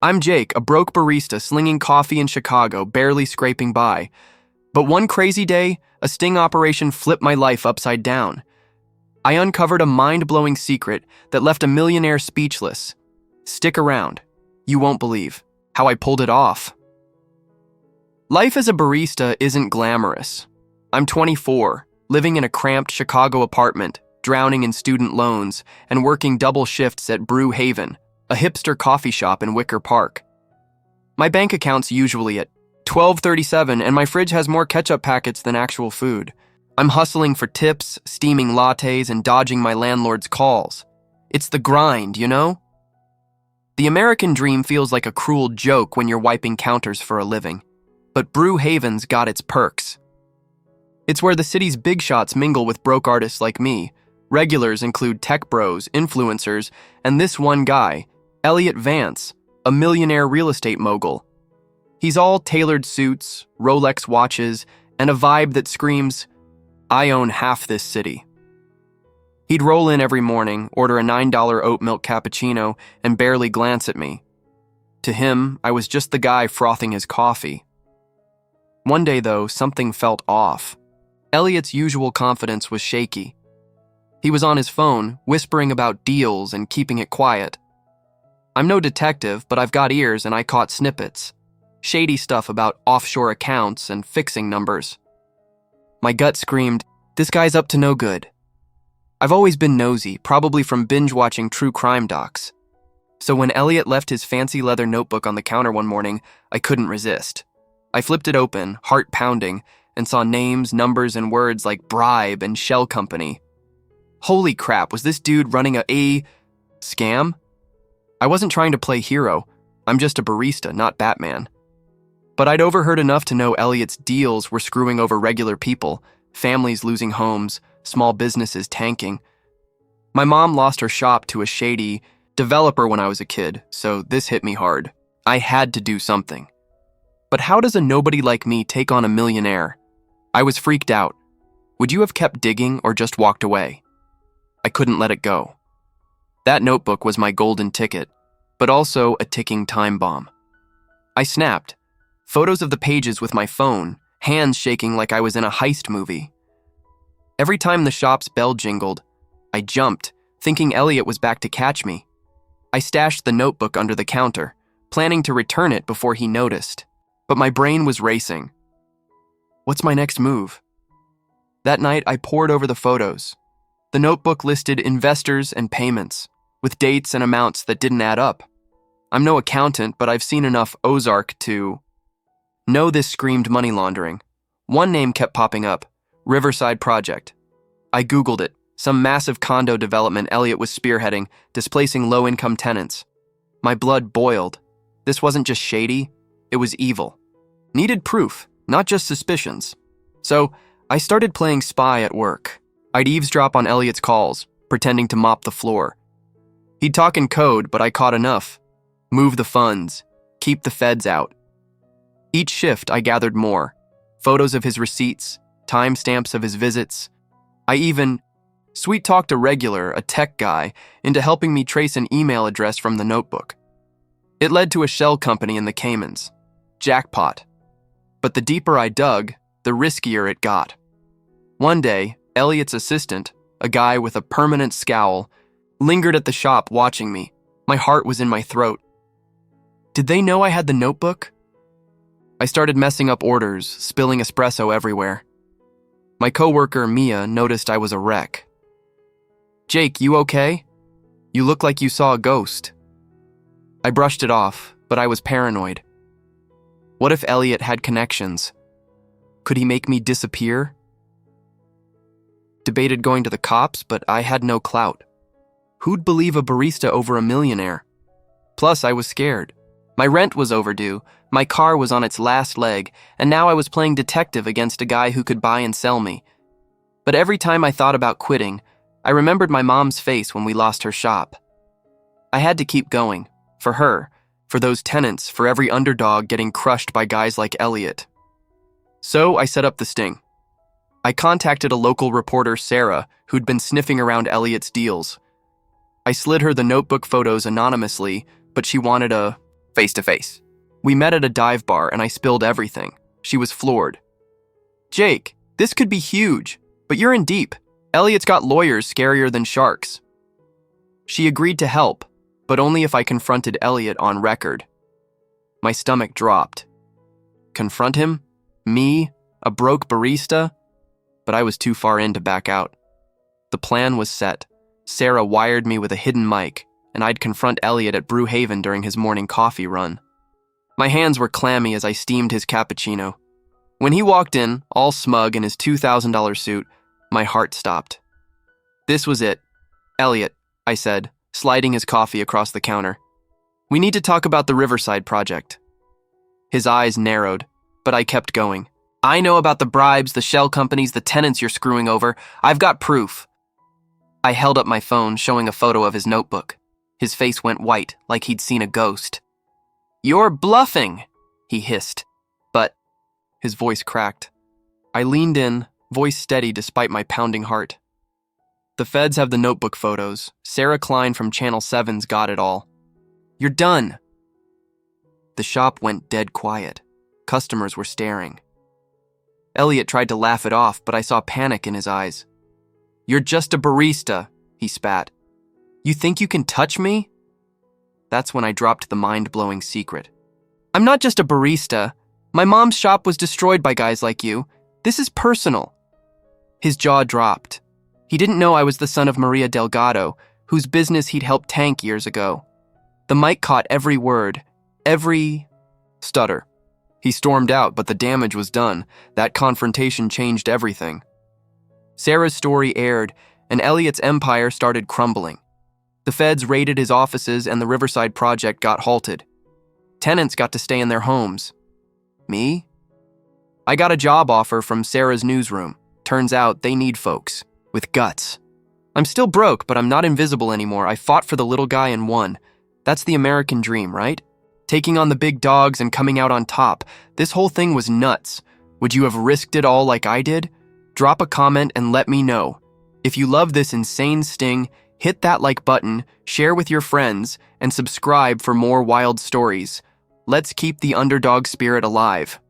I'm Jake, a broke barista slinging coffee in Chicago, barely scraping by. But one crazy day, a sting operation flipped my life upside down. I uncovered a mind-blowing secret that left a millionaire speechless. Stick around. You won't believe how I pulled it off. Life as a barista isn't glamorous. I'm 24, living in a cramped Chicago apartment, drowning in student loans, and working double shifts at Brew Haven, a hipster coffee shop in Wicker Park. My bank account's usually at $12.37, and my fridge has more ketchup packets than actual food. I'm hustling for tips, steaming lattes, and dodging my landlord's calls. It's the grind, you know? The American dream feels like a cruel joke when you're wiping counters for a living. But Brew Haven's got its perks. It's where the city's big shots mingle with broke artists like me. Regulars include tech bros, influencers, and this one guy, Elliot Vance, a millionaire real estate mogul. He's all tailored suits, Rolex watches, and a vibe that screams, I own half this city. He'd roll in every morning, order a $9 oat milk cappuccino, and barely glance at me. To him, I was just the guy frothing his coffee. One day, though, something felt off. Elliot's usual confidence was shaky. He was on his phone, whispering about deals and keeping it quiet. I'm no detective, but I've got ears and I caught snippets. Shady stuff about offshore accounts and fixing numbers. My gut screamed, this guy's up to no good. I've always been nosy, probably from binge-watching true crime docs. So when Elliot left his fancy leather notebook on the counter one morning, I couldn't resist. I flipped it open, heart pounding, and saw names, numbers, and words like bribe and shell company. Holy crap, was this dude running a scam? I wasn't trying to play hero. I'm just a barista, not Batman. But I'd overheard enough to know Elliot's deals were screwing over regular people, families losing homes, small businesses tanking. My mom lost her shop to a shady developer when I was a kid, so this hit me hard. I had to do something. But how does a nobody like me take on a millionaire? I was freaked out. Would you have kept digging or just walked away? I couldn't let it go. That notebook was my golden ticket, but also a ticking time bomb. I snapped. Photos of the pages with my phone, hands shaking like I was in a heist movie. Every time the shop's bell jingled, I jumped, thinking Elliot was back to catch me. I stashed the notebook under the counter, planning to return it before he noticed. But my brain was racing. What's my next move? That night, I pored over the photos. The notebook listed investors and payments, with dates and amounts that didn't add up. I'm no accountant, but I've seen enough Ozark to know this screamed money laundering. One name kept popping up, Riverside Project. I Googled it, some massive condo development Elliot was spearheading, displacing low-income tenants. My blood boiled. This wasn't just shady, it was evil. Needed proof, not just suspicions. So, I started playing spy at work. I'd eavesdrop on Elliot's calls, pretending to mop the floor. He'd talk in code, but I caught enough. Move the funds. Keep the feds out. Each shift, I gathered more. Photos of his receipts, timestamps of his visits. I even sweet-talked a regular, a tech guy, into helping me trace an email address from the notebook. It led to a shell company in the Caymans. Jackpot. But the deeper I dug, the riskier it got. One day, Elliot's assistant, a guy with a permanent scowl, lingered at the shop watching me. My heart was in my throat. Did they know I had the notebook? I started messing up orders, spilling espresso everywhere. My coworker, Mia, noticed I was a wreck. Jake, you okay? You look like you saw a ghost. I brushed it off, but I was paranoid. What if Elliot had connections? Could he make me disappear? Debated going to the cops, but I had no clout. Who'd believe a barista over a millionaire? Plus, I was scared. My rent was overdue, my car was on its last leg, and now I was playing detective against a guy who could buy and sell me. But every time I thought about quitting, I remembered my mom's face when we lost her shop. I had to keep going, for her, for those tenants, for every underdog getting crushed by guys like Elliot. So I set up the sting. I contacted a local reporter, Sarah, who'd been sniffing around Elliot's deals. I slid her the notebook photos anonymously, but she wanted a face to face. We met at a dive bar and I spilled everything. She was floored. Jake, this could be huge, but you're in deep. Elliot's got lawyers scarier than sharks. She agreed to help, but only if I confronted Elliot on record. My stomach dropped. Confront him? Me? A broke barista? But I was too far in to back out. The plan was set. Sarah wired me with a hidden mic, and I'd confront Elliot at Brew Haven during his morning coffee run. My hands were clammy as I steamed his cappuccino. When he walked in, all smug in his $2,000 suit, my heart stopped. This was it. Elliot, I said, sliding his coffee across the counter. We need to talk about the Riverside project. His eyes narrowed, but I kept going. I know about the bribes, the shell companies, the tenants you're screwing over. I've got proof. I held up my phone, showing a photo of his notebook. His face went white, like he'd seen a ghost. You're bluffing, he hissed. But his voice cracked. I leaned in, voice steady despite my pounding heart. The feds have the notebook photos. Sarah Klein from Channel 7's got it all. You're done. The shop went dead quiet. Customers were staring. Elliot tried to laugh it off, but I saw panic in his eyes. You're just a barista, he spat. You think you can touch me? That's when I dropped the mind-blowing secret. I'm not just a barista. My mom's shop was destroyed by guys like you. This is personal. His jaw dropped. He didn't know I was the son of Maria Delgado, whose business he'd helped tank years ago. The mic caught every word, every stutter. He stormed out, but the damage was done. That confrontation changed everything. Sarah's story aired, and Elliot's empire started crumbling. The feds raided his offices, and the Riverside project got halted. Tenants got to stay in their homes. Me? I got a job offer from Sarah's newsroom. Turns out they need folks with guts. I'm still broke, but I'm not invisible anymore. I fought for the little guy and won. That's the American dream, right? Taking on the big dogs and coming out on top. This whole thing was nuts. Would you have risked it all like I did? Drop a comment and let me know. If you love this insane sting, hit that like button, share with your friends, and subscribe for more wild stories. Let's keep the underdog spirit alive.